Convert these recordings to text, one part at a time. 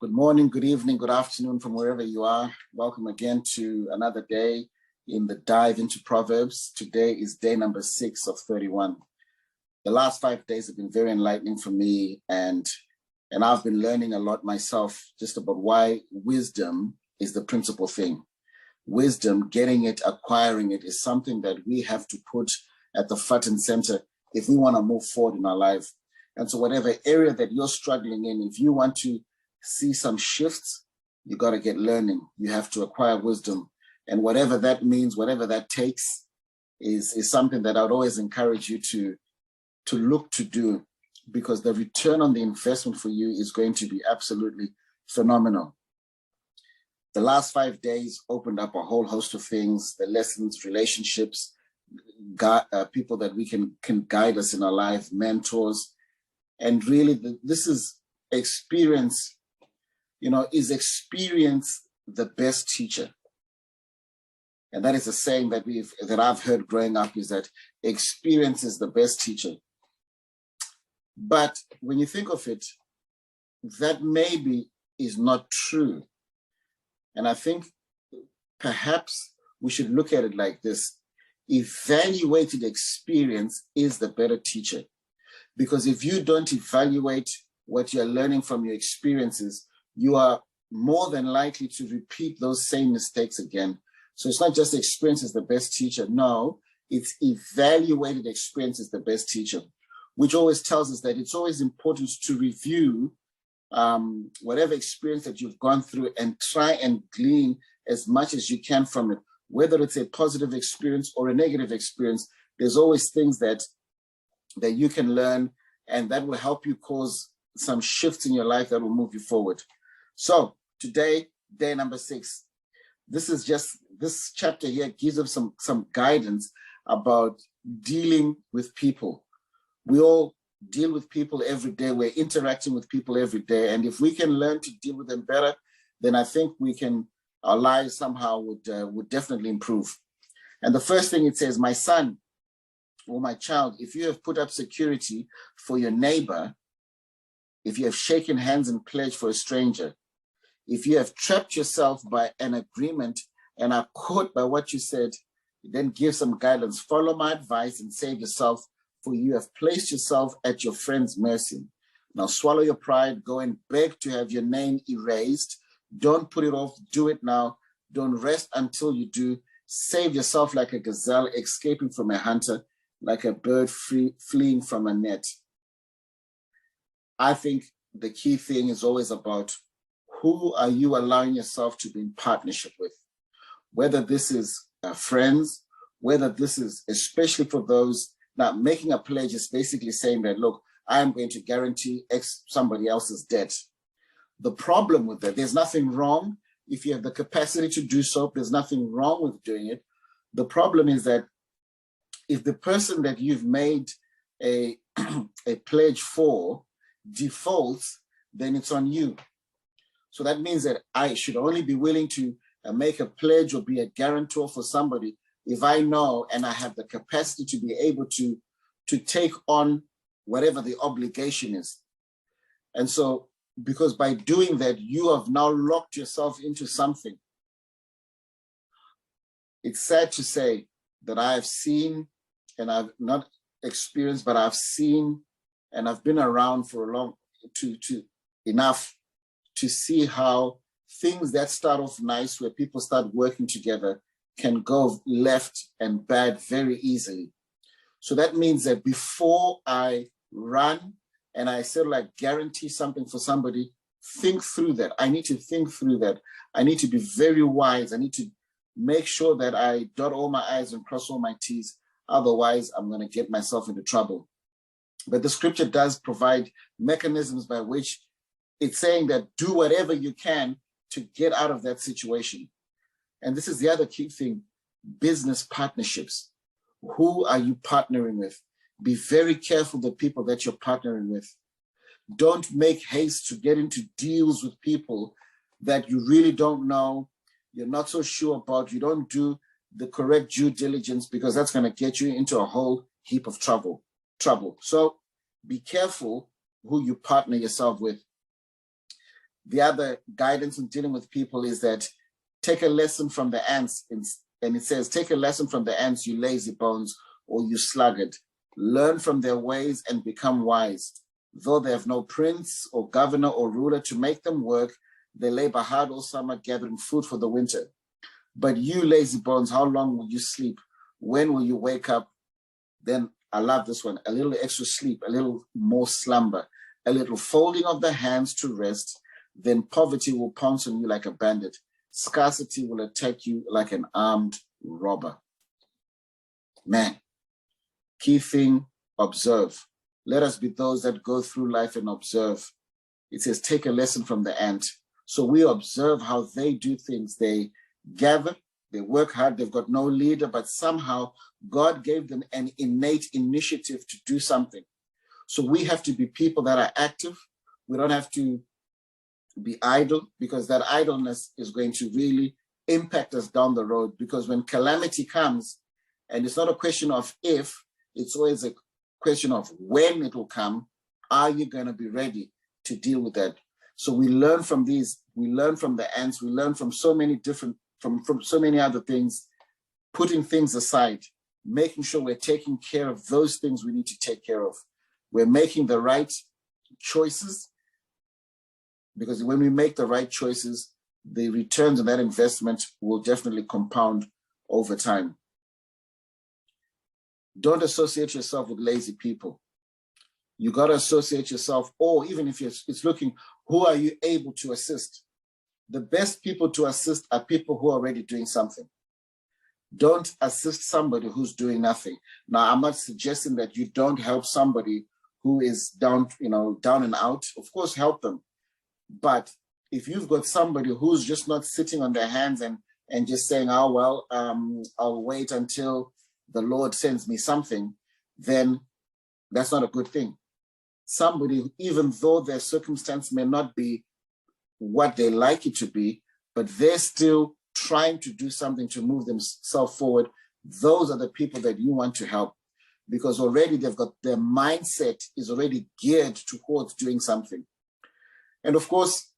Good morning, good evening, good afternoon from wherever you are. Welcome again to another day in the dive into Proverbs. Today is day number 6 of 31. The last 5 days have been very enlightening for me, and I've been learning a lot myself just about why wisdom is the principal thing. Wisdom, getting it, acquiring it, is something that we have to put at the front and center if we want to move forward in our life. And so whatever area that you're struggling in, if you want to see some shifts, you got to get learning. You have to acquire wisdom. And whatever that means, whatever that takes, is something that I'd always encourage you to look to do, because the return on the investment for you is going to be absolutely phenomenal. The last 5 days opened up a whole host of things, the lessons, relationships, people that we can guide us in our life, mentors. And really, this is experience. Is experience the best teacher? And that is a saying that I've heard growing up, is that experience is the best teacher. But when you think of it, that maybe is not true. And I think perhaps we should look at it like this. Evaluated experience is the better teacher. Because if you don't evaluate what you're learning from your experiences, you are more than likely to repeat those same mistakes again. So it's not just experience is the best teacher. No, it's evaluated experience is the best teacher, which always tells us that it's always important to review whatever experience that you've gone through and try and glean as much as you can from it. Whether it's a positive experience or a negative experience, there's always things that you can learn, and that will help you cause some shifts in your life that will move you forward. So today, day number 6, this chapter here gives us some guidance about dealing with people. We all deal with people every day. We're interacting with people every day. And if we can learn to deal with them better, then I think our lives somehow would definitely improve. And the first thing it says, my son or my child, if you have put up security for your neighbor, if you have shaken hands and pledged for a stranger, if you have trapped yourself by an agreement and are caught by what you said, then give some guidance. Follow my advice and save yourself, for you have placed yourself at your friend's mercy. Now swallow your pride, go and beg to have your name erased. Don't put it off, do it now. Don't rest until you do. Save yourself like a gazelle escaping from a hunter, like a bird fleeing from a net. I think the key thing is always about who are you allowing yourself to be in partnership with? Whether this is friends, whether this is, especially for those, now making a pledge is basically saying that, look, I am going to guarantee somebody else's debt. The problem with that, there's nothing wrong if you have the capacity to do so. There's nothing wrong with doing it. The problem is that if the person that you've made a pledge for defaults, then it's on you. So that means that I should only be willing to make a pledge or be a guarantor for somebody if I know and I have the capacity to be able to take on whatever the obligation is. And so, because by doing that, you have now locked yourself into something. It's sad to say that I have seen, and I've not experienced, but I've seen, and I've been around for enough to see how things that start off nice, where people start working together, can go left and bad very easily. So that means that before I run and I sort of like guarantee something for somebody, think through that. I need to think through that. I need to be very wise. I need to make sure that I dot all my I's and cross all my T's. Otherwise, I'm going to get myself into trouble. But the scripture does provide mechanisms by which it's saying that do whatever you can to get out of that situation. And this is the other key thing, business partnerships. Who are you partnering with? Be very careful the people that you're partnering with. Don't make haste to get into deals with people that you really don't know, you're not so sure about, you don't do the correct due diligence, because that's going to get you into a whole heap of trouble. So be careful who you partner yourself with. The other guidance in dealing with people is that take a lesson from the ants. And it says, take a lesson from the ants, you lazy bones, or you sluggard. Learn from their ways and become wise. Though they have no prince or governor or ruler to make them work, they labor hard all summer gathering food for the winter. But you lazy bones, how long will you sleep? When will you wake up? Then I love this one. A little extra sleep, a little more slumber, a little folding of the hands to rest. Then poverty will pounce on you like a bandit. Scarcity will attack you like an armed robber. Man, key thing, observe. Let us be those that go through life and observe. It says, take a lesson from the ant. So we observe how they do things. They gather, they work hard, they've got no leader, but somehow God gave them an innate initiative to do something. So we have to be people that are active. We don't have to be idle, because that idleness is going to really impact us down the road. Because when calamity comes, and it's not a question of if, it's always a question of when it will come, are you going to be ready to deal with that? So we learn from these, we learn from the ants, we learn from so many different, from so many other things, putting things aside, making sure we're taking care of those things we need to take care of. We're making the right choices, because when we make the right choices, the returns on that investment will definitely compound over time. Don't associate yourself with lazy people. You got to associate yourself, or even if it's looking, who are you able to assist? The best people to assist are people who are already doing something. Don't assist somebody who's doing nothing. Now, I'm not suggesting that you don't help somebody who is down, down and out. Of course, help them. But if you've got somebody who's just not sitting on their hands and just saying, oh, well, I'll wait until the Lord sends me something, then that's not a good thing. Somebody, even though their circumstance may not be what they like it to be, but they're still trying to do something to move themselves forward, those are the people that you want to help, because already they've got their mindset is already geared towards doing something. And of course,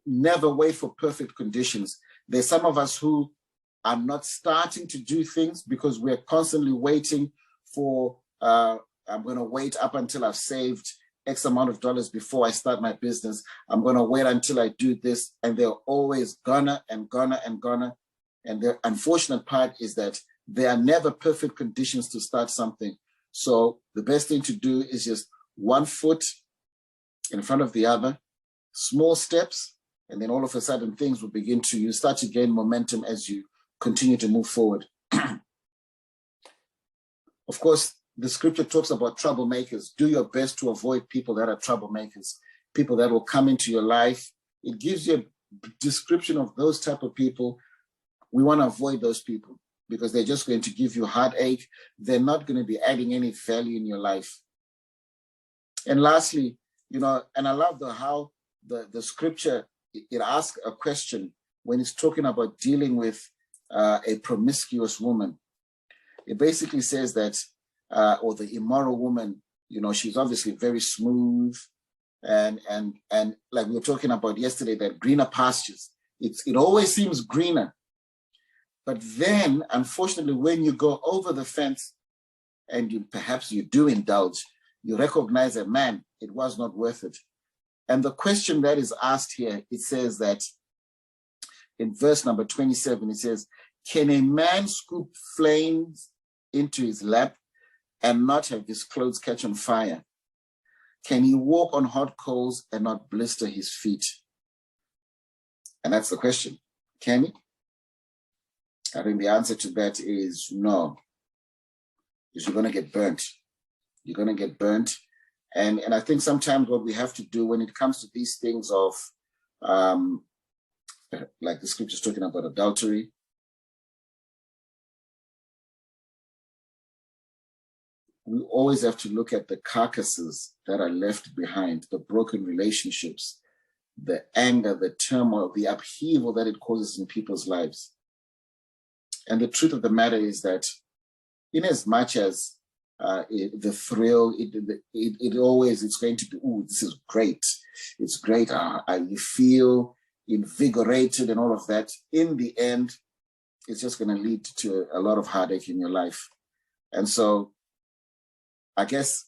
never wait for perfect conditions. There's some of us who are not starting to do things because we're constantly waiting for, I'm going to wait up until I've saved X amount of dollars before I start my business. I'm going to wait until I do this. And they're always gonna. And the unfortunate part is that there are never perfect conditions to start something. So the best thing to do is just one foot in front of the other, small steps, and then all of a sudden things will begin to, you start to gain momentum as you continue to move forward. Of course, the scripture talks about troublemakers. Do your best to avoid people that are troublemakers, people that will come into your life. It gives you a description of those type of people. We want to avoid those people because they're just going to give you heartache. They're not going to be adding any value in your life. And lastly, and I love how the scripture, it asks a question when it's talking about dealing with a promiscuous woman. It basically says that, or the immoral woman, she's obviously very smooth, and like we were talking about yesterday, that greener pastures. It always seems greener, but then unfortunately, when you go over the fence, and perhaps you do indulge, you recognize that, man, it was not worth it. And the question that is asked here, it says that in verse number 27, it says, can a man scoop flames into his lap and not have his clothes catch on fire? Can he walk on hot coals and not blister his feet? And that's the question. Can he? I think the answer to that is no. Because you're going to get burnt. You're going to get burnt. And I think sometimes what we have to do when it comes to these things of, like the scripture's talking about adultery, we always have to look at the carcasses that are left behind, the broken relationships, the anger, the turmoil, the upheaval that it causes in people's lives. And the truth of the matter is that in as much as the thrill, it's going to be, oh, this is great. It's great. You feel invigorated and all of that. In the end, it's just going to lead to a lot of heartache in your life. And so I guess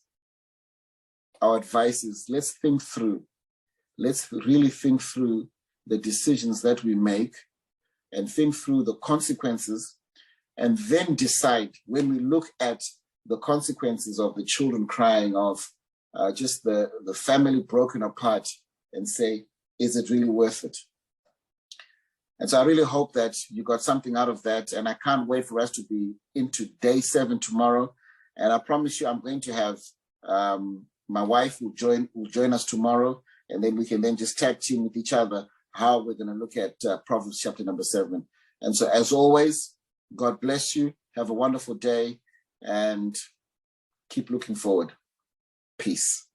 our advice is, let's think through. Let's really think through the decisions that we make and think through the consequences, and then decide, when we look at the consequences of the children crying, of just the family broken apart, and say, is it really worth it? And so I really hope that you got something out of that. And I can't wait for us to be into day 7 tomorrow. And I promise you, I'm going to have my wife will join us tomorrow. And then we can then just tag team with each other how we're going to look at Proverbs chapter number 7. And so as always, God bless you. Have a wonderful day and keep looking forward. Peace.